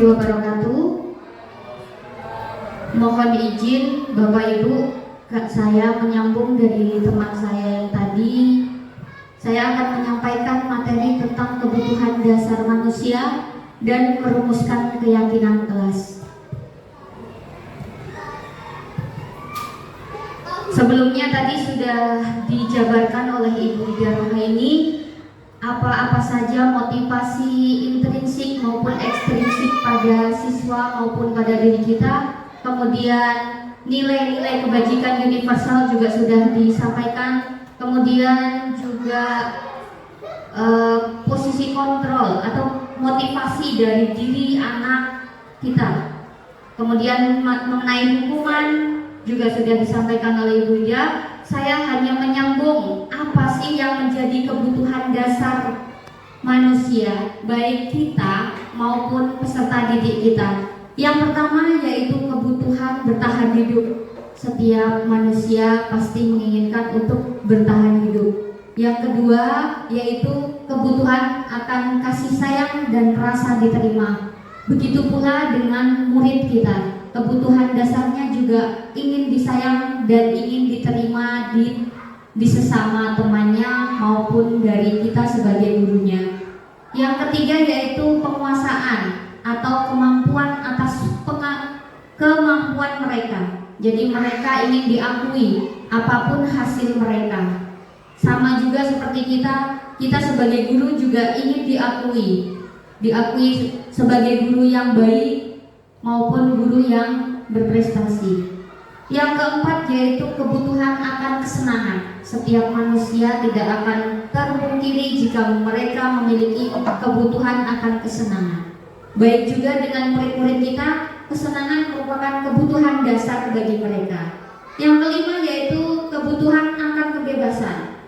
warahmatullahi wabarakatuh. Mohon izin Bapak Ibu, saya menyambung dari teman saya yang tadi. Saya akan menyampaikan materi tentang kebutuhan dasar manusia dan merumuskan keyakinan kelas. Sebelumnya tadi sudah dijabarkan oleh Ibu Ida Rohaini apa-apa saja motivasi intrinsik maupun ekstrinsik pada siswa maupun pada diri kita. Kemudian nilai-nilai kebajikan universal juga sudah disampaikan. Kemudian juga posisi kontrol atau motivasi dari diri anak kita. Kemudian mengenai hukuman juga sudah disampaikan oleh Ibu Ida. Saya hanya menyambung apa sih yang menjadi kebutuhan dasar manusia, baik kita maupun peserta didik kita. Yang pertama yaitu kebutuhan bertahan hidup. Setiap manusia pasti menginginkan untuk bertahan hidup. Yang kedua yaitu kebutuhan akan kasih sayang dan rasa diterima. Begitu pula dengan murid kita. Kebutuhan dasarnya juga ingin disayang dan ingin diterima di sesama temannya maupun dari kita sebagai gurunya. Yang ketiga yaitu penguasaan atau kemampuan atas kemampuan mereka. Jadi mereka ingin diakui apapun hasil mereka. Sama juga seperti kita sebagai guru juga ingin diakui sebagai guru yang baik maupun guru yang berprestasi. Yang keempat yaitu kebutuhan akan kesenangan. Setiap manusia tidak akan terpungkiri jika mereka memiliki kebutuhan akan kesenangan. Baik juga dengan murid-murid kita, kesenangan merupakan kebutuhan dasar bagi mereka. Yang kelima yaitu kebutuhan akan kebebasan.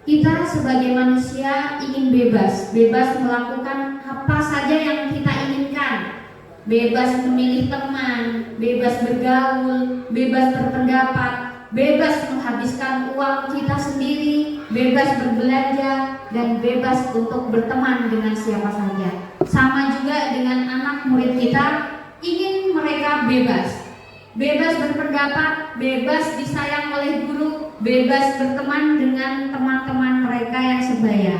Kita sebagai manusia ingin bebas melakukan apa saja yang kita inginkan. Bebas memilih teman, bebas bergaul, bebas berpendapat, bebas menghabiskan uang kita sendiri, bebas berbelanja, dan bebas untuk berteman dengan siapa saja. Sama juga dengan anak murid kita, ingin mereka bebas berpendapat, bebas disayang oleh guru, bebas berteman dengan teman-teman mereka yang sebaya.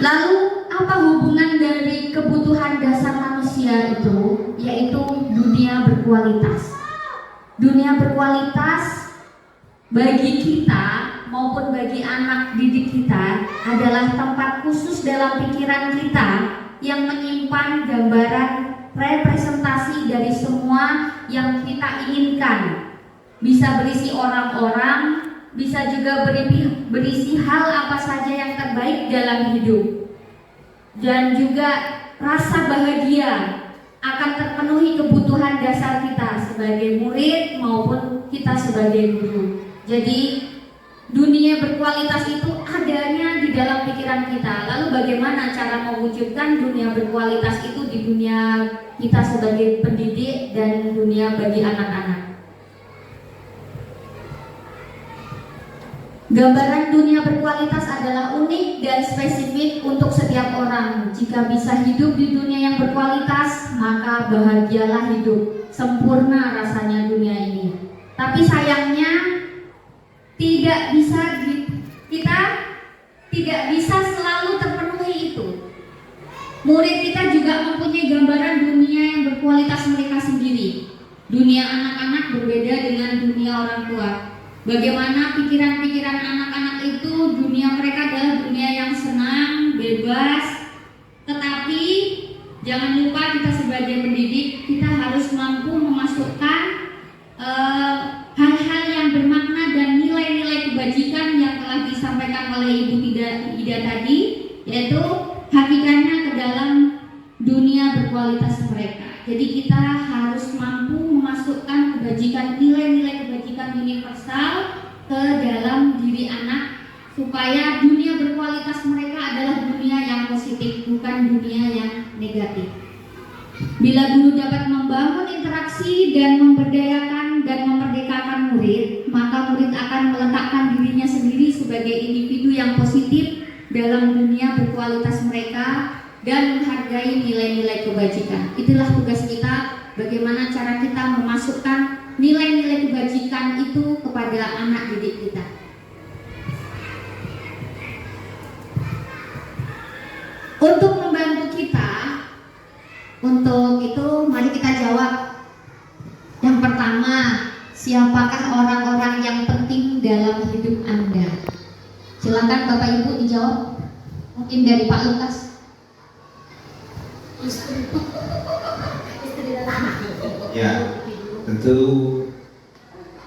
Lalu apa hubungan dari kebutuhan dasar manusia itu? Yaitu dunia berkualitas. Dunia berkualitas bagi kita maupun bagi anak didik kita adalah tempat khusus dalam pikiran kita yang menyimpan gambaran representasi dari semua yang kita inginkan. Bisa berisi orang-orang, bisa juga berisi hal apa saja yang terbaik dalam hidup. Dan juga rasa bahagia akan terpenuhi kebutuhan dasar kita sebagai murid maupun kita sebagai guru. Jadi dunia berkualitas itu adanya di dalam pikiran kita. Lalu bagaimana cara mewujudkan dunia berkualitas itu di dunia kita sebagai pendidik dan dunia bagi anak-anak? Gambaran dunia berkualitas adalah unik dan spesifik untuk setiap orang. Jika bisa hidup di dunia yang berkualitas, maka bahagialah hidup. Sempurna rasanya dunia ini. Tapi sayangnya kita tidak bisa selalu terpenuhi itu. Murid kita juga mempunyai gambaran dunia yang berkualitas mereka sendiri. Dunia anak-anak berbeda dengan dunia orang tua. Bagaimana pikiran-pikiran anak-anak itu, dunia mereka adalah dunia yang senang, bebas. Tetapi jangan lupa kita sebagai pendidik, kita harus mampu memasukkan hal-hal yang bermakna dan nilai-nilai kebajikan yang telah disampaikan oleh Ibu Ida tadi, yaitu hakikatnya ke dalam dunia berkualitas mereka. Jadi kita harus mampu memasukkan kebajikan, nilai-nilai kebajikan universal ke dalam diri anak supaya dunia berkualitas mereka adalah dunia yang positif, bukan dunia yang negatif. Bila guru dapat membangun interaksi dan memberdayakan dan murid, maka murid akan meletakkan dirinya sendiri sebagai individu yang positif dalam dunia berkualitas mereka dan menghargai nilai-nilai kebajikan. Itulah tugas kita, bagaimana cara kita memasukkan nilai-nilai kebajikan itu kepada anak didik kita. Untuk membantu kita, untuk itu mari kita jawab. Yang pertama, siapakah orang-orang yang penting dalam hidup Anda? Silakan Bapak Ibu dijawab. Mungkin dari Pak Lukas. Ya, tentu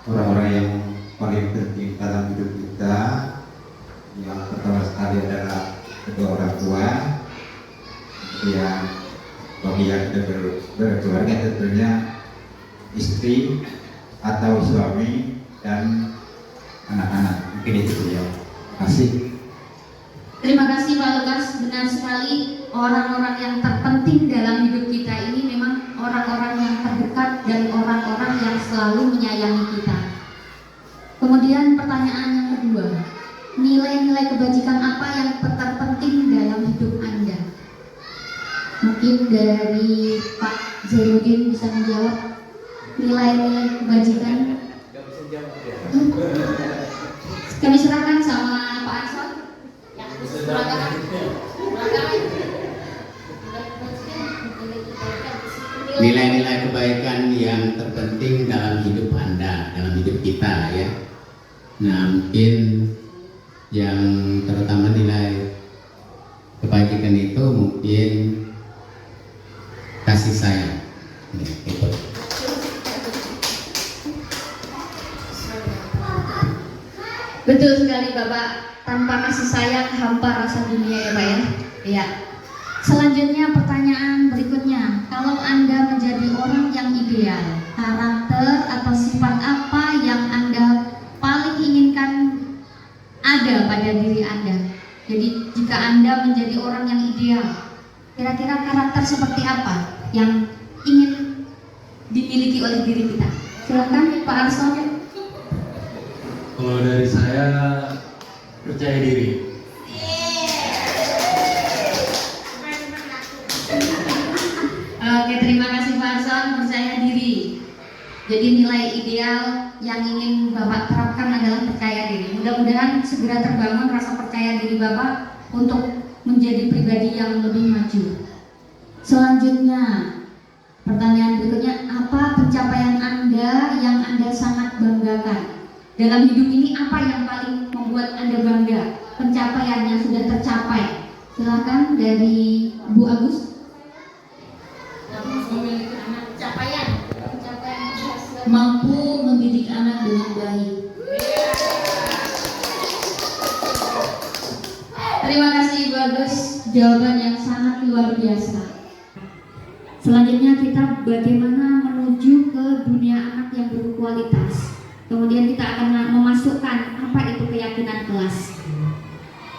orang-orang yang paling penting dalam hidup kita, yang pertama sekali adalah kedua orang tua. Yang bagi yang berkeluarga tentunya istri atau suami dan anak-anak. Mungkin itu ya. Terima kasih. Terima kasih Pak Lukas, benar sekali. Orang-orang yang terpenting dalam hidup kita ini memang orang-orang yang terdekat dan orang-orang yang selalu menyayangi kita. Kemudian pertanyaan yang kedua, nilai-nilai kebajikan apa yang terpenting dalam hidup Anda? Mungkin dari Pak Zainuddin bisa menjawab nilai-nilai kebajikan. Kami serahkan sama Pak Anson. Nilai-nilai kebaikan yang terpenting dalam hidup Anda, dalam hidup kita ya. Nah, mungkin yang terutama nilai kebajikan itu mungkin kasih sayang. Gitu. Betul sekali Bapak, tanpa kasih sayang hampa rasa dunia ya Pak ya. Iya. Selanjutnya pertanyaan berikutnya, kalau Anda menjadi orang yang ideal, karakter atau sifat apa yang Anda paling inginkan ada pada diri Anda? Jadi jika Anda menjadi orang yang ideal, kira-kira karakter seperti apa yang ingin dimiliki oleh diri kita? Silakan Pak Arson. Kalau dari saya, percaya diri. Oke, terima kasih Pak Arson, percaya diri. Jadi nilai ideal yang ingin Bapak terapkan adalah percaya diri. Mudah-mudahan segera terbangun rasa percaya diri Bapak untuk menjadi pribadi yang lebih maju. Selanjutnya, pertanyaan berikutnya, apa pencapaian Anda yang Anda sangat banggakan? Dalam hidup ini apa yang paling membuat Anda bangga? Pencapaian yang sudah tercapai. Silakan dari Bu Agus. Memiliki anak, pencapaian Mampu mendidik anak dengan baik. Terima kasih Bu Agus, jawaban yang sangat luar biasa. Selanjutnya kita bagaimana menuju ke dunia anak yang berkualitas. Kemudian kita akan memasukkan apa itu keyakinan kelas.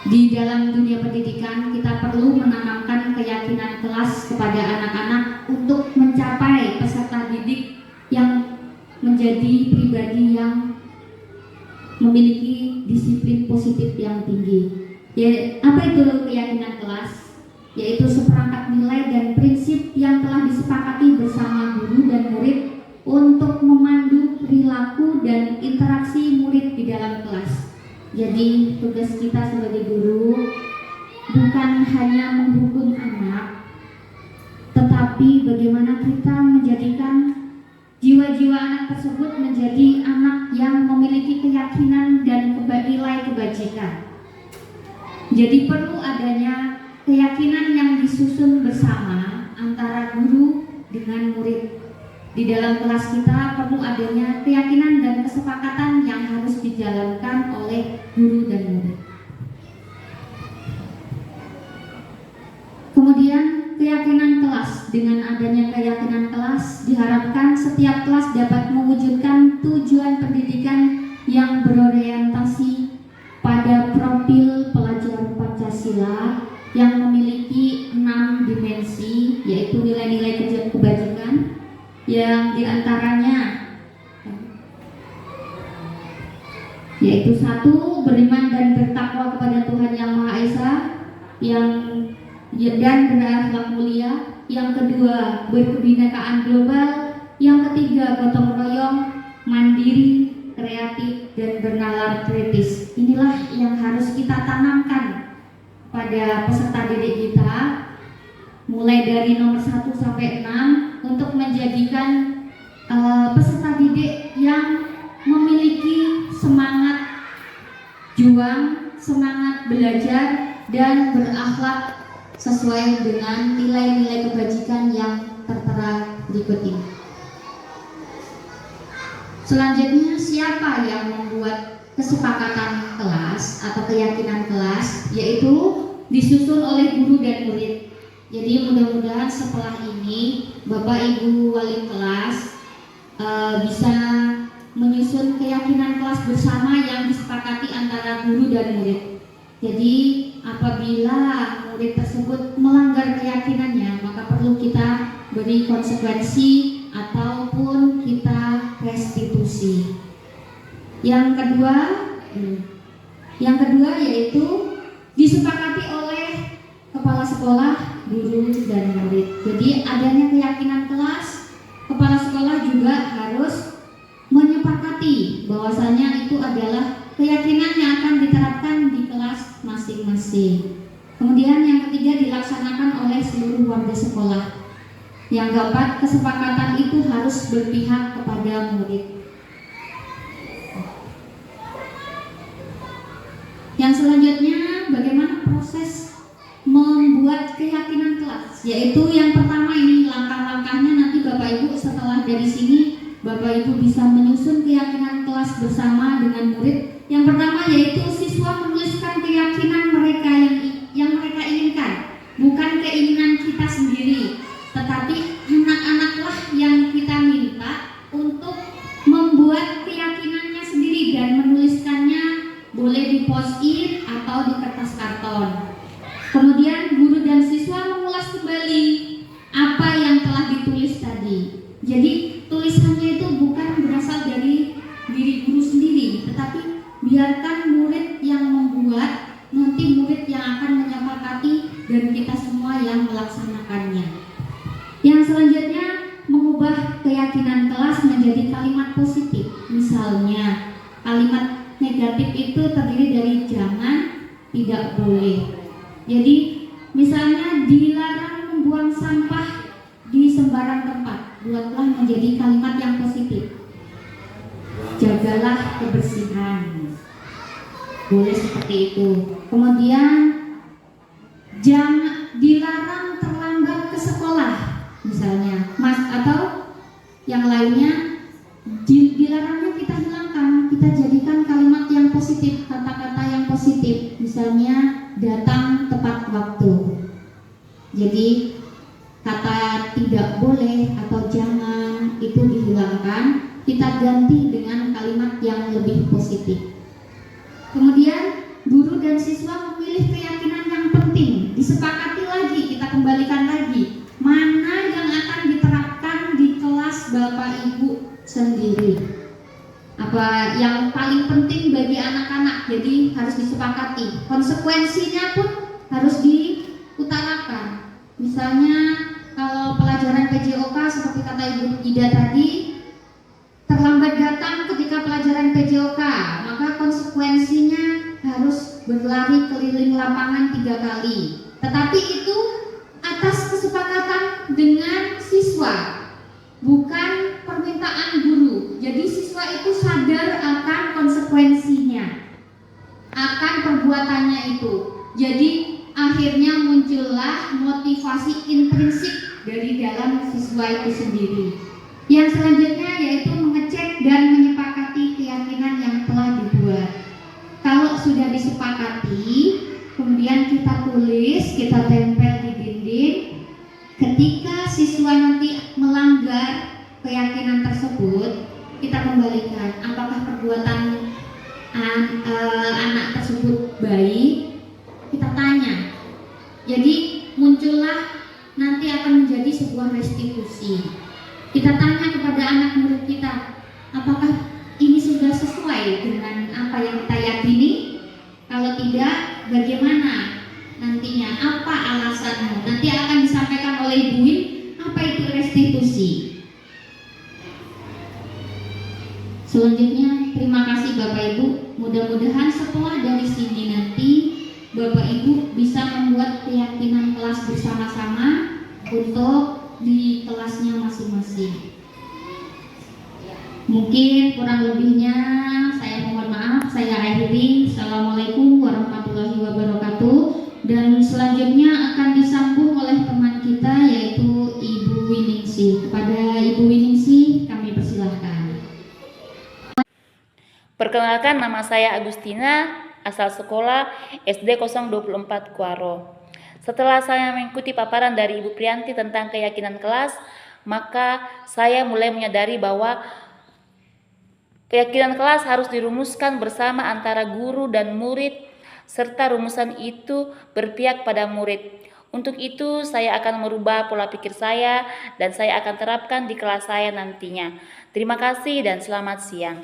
Di dalam dunia pendidikan kita perlu menanamkan keyakinan kelas kepada anak-anak untuk mencapai peserta didik yang menjadi pribadi yang memiliki disiplin positif yang tinggi. Ya, apa itu keyakinan kelas? Yaitu seperangkat nilai dan prinsip yang telah disepakati bersama guru dan murid untuk memandu perilaku dan interaksi murid di dalam kelas. Jadi tugas kita sebagai guru bukan hanya menghukum anak, tetapi bagaimana kita menjadikan jiwa-jiwa anak tersebut menjadi anak yang memiliki keyakinan dan nilai kebajikan. Jadi perlu adanya keyakinan yang disusun bersama antara guru dengan murid. Di dalam kelas kita perlu adanya keyakinan dan kesepakatan yang harus dijalankan oleh guru dan murid. Kemudian keyakinan kelas. Dengan adanya keyakinan kelas, diharapkan setiap kelas dapat mewujudkan tujuan pendidikan yang berorientasi pada profil pelajar Pancasila yang memiliki 6 dimensi, yaitu nilai-nilai kebajikan, yang diantaranya yaitu 1. satu, beriman dan bertakwa kepada Tuhan Yang Maha Esa, dan berakhlak mulia. Yang kedua, berkebinekaan global. Yang ketiga, gotong royong, mandiri, kreatif, dan bernalar kritis. Inilah yang harus kita tanamkan pada peserta didik kita, mulai dari nomor 1 sampai 6, untuk menjadikan peserta didik yang memiliki semangat juang, semangat belajar, dan berakhlak sesuai dengan nilai-nilai kebajikan yang tertera berikut ini. Selanjutnya, siapa yang membuat kesepakatan kelas atau keyakinan kelas, yaitu disusun oleh guru dan murid. Jadi mudah-mudahan setelah ini Bapak Ibu wali kelas bisa menyusun keyakinan kelas bersama yang disepakati antara guru dan murid. Jadi apabila murid tersebut melanggar keyakinannya, maka perlu kita beri konsekuensi ataupun kita restitusi. Yang kedua yaitu disepakati oleh kepala sekolah, guru, dan murid. Jadi adanya keyakinan kelas, kepala sekolah juga harus menyepakati bahwasanya itu adalah keyakinan yang akan diterapkan di kelas masing-masing. Kemudian yang ketiga, dilaksanakan oleh seluruh warga sekolah. Yang keempat, kesepakatan itu harus berpihak kepada murid. Yang selanjutnya, bagaimana proses membuat keyakinan kelas? Yaitu yang pertama, ini langkah-langkahnya. Nanti Bapak Ibu setelah dari sini, Bapak Ibu bisa menyusun keyakinan kelas bersama dengan murid. Yang pertama yaitu siswa menuliskan keyakinan mereka yang mereka inginkan, bukan keinginan kita sendiri, tetapi anak-anaklah yang kita minta untuk membuat keyakinannya sendiri dan menuliskannya, boleh di post-it atau di kertas karton. Kemudian guru dan siswa mengulas kembali apa yang telah ditulis tadi. Jadi tulisannya itu bukan berasal dari diri guru sendiri, tetapi biarkan murid yang membuat, nanti murid yang akan menyepakati, dan kita semua yang melaksanakannya. Yang selanjutnya, mengubah keyakinan kelas menjadi kalimat positif. Misalnya, kalimat negatif itu terdiri dari jangan, tidak boleh. Jadi, misalnya dilarang membuang sampah di sembarang tempat, buatlah menjadi kalimat yang positif. Jagalah kebersihan, boleh seperti itu. Kemudian jangan dilarang terlambat ke sekolah, misalnya, atau yang lainnya, dilarangnya kita hilangkan, kita jadikan kalimat yang positif, kata-kata yang positif. Misalnya datang tepat waktu. Jadi kata tidak boleh atau jangan itu dihilangkan, kita ganti dengan kalimat yang lebih positif. Kemudian guru dan siswa memilih keyakinan yang penting, disepakati lagi, kita kembalikan lagi mana yang akan diterapkan di kelas Bapak Ibu sendiri, apa yang paling penting bagi anak-anak. Jadi harus disepakati, konsekuensinya pun harus diutarakan. Misalnya kalau pelajaran PJOK seperti kata Ibu Ida tadi, terlambat datang ketika pelajaran PJOK, maka konsekuensinya harus berlari keliling lapangan 3 kali. Tetapi itu atas kesepakatan dengan siswa, bukan permintaan guru. Jadi siswa itu sadar akan konsekuensinya, akan perbuatannya itu. Jadi akhirnya muncullah motivasi intrinsik dari dalam siswa itu sendiri. Yang selanjutnya yaitu mengecek dan menyepakati keyakinan yang telah dibuat. Kalau sudah disepakati, kemudian kita tulis, kita tempel di dinding. Ketika siswa nanti melanggar keyakinan tersebut, kita kembalikan apakah perbuatan anak tersebut baik, kita tanya. Jadi muncullah nanti akan menjadi sebuah restitusi. Kita tanya kepada anak murid kita, apakah ini sudah sesuai dengan apa yang kita yakini Kalau tidak, bagaimana nantinya? Apa alasanmu? Nanti akan disampaikan oleh Ibu Win. Apa itu restitusi? Selanjutnya, terima kasih Bapak Ibu. Mudah-mudahan setelah dari sini nanti Bapak Ibu bisa membuat keyakinan kelas bersama-sama untuk di kelasnya masing-masing. Mungkin kurang lebihnya saya mohon maaf, saya akhiri. Assalamualaikum warahmatullahi wabarakatuh. Dan selanjutnya akan disambung oleh teman kita yaitu Ibu Winingsih. Kepada Ibu Winingsih kami persilahkan. Perkenalkan, nama saya Agustina, asal sekolah SD 024 Kuaro. Setelah saya mengikuti paparan dari Ibu Priyanti tentang keyakinan kelas, maka saya mulai menyadari bahwa keyakinan kelas harus dirumuskan bersama antara guru dan murid, serta rumusan itu berpihak pada murid. Untuk itu, saya akan merubah pola pikir saya dan saya akan terapkan di kelas saya nantinya. Terima kasih dan selamat siang.